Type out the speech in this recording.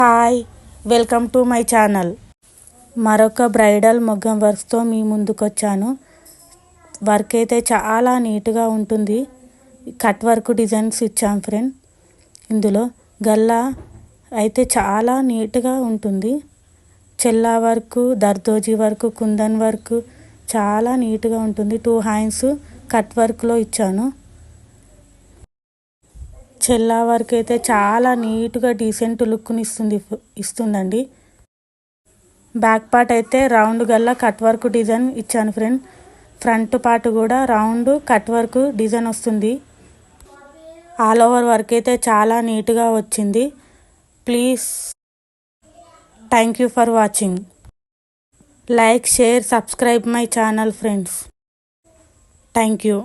Hi, welcome to my channel. మరొక bridal మొగ్గం వర్క్స్తో మీ ముందుకు వచ్చాను. వర్క్ అయితే చాలా నీట్గా ఉంటుంది. కట్ వర్క్ డిజైన్స్ ఇచ్చాం ఫ్రెండ్. ఇందులో గల్లా అయితే చాలా నీట్గా ఉంటుంది. చెల్లా work, zardozi work, kundan work చాలా నీట్గా ఉంటుంది. 2 హ్యాండ్స్ కట్ వర్క్లో ఇచ్చాను. చెల్లా వర్క్ అయితే చాలా నీట్గా డీసెంట్ లుక్ని ఇస్తుందండి. బ్యాక్ పార్ట్ అయితే round Galla cut work design ఇచ్చాను ఫ్రెండ్. ఫ్రంట్ పార్ట్ కూడా రౌండ్ కట్ వర్క్ డిజైన్ వస్తుంది. ఆల్ ఓవర్ వర్క్ అయితే చాలా నీట్గా వచ్చింది. Please, thank you for watching. Like, share, subscribe my channel friends. Thank you.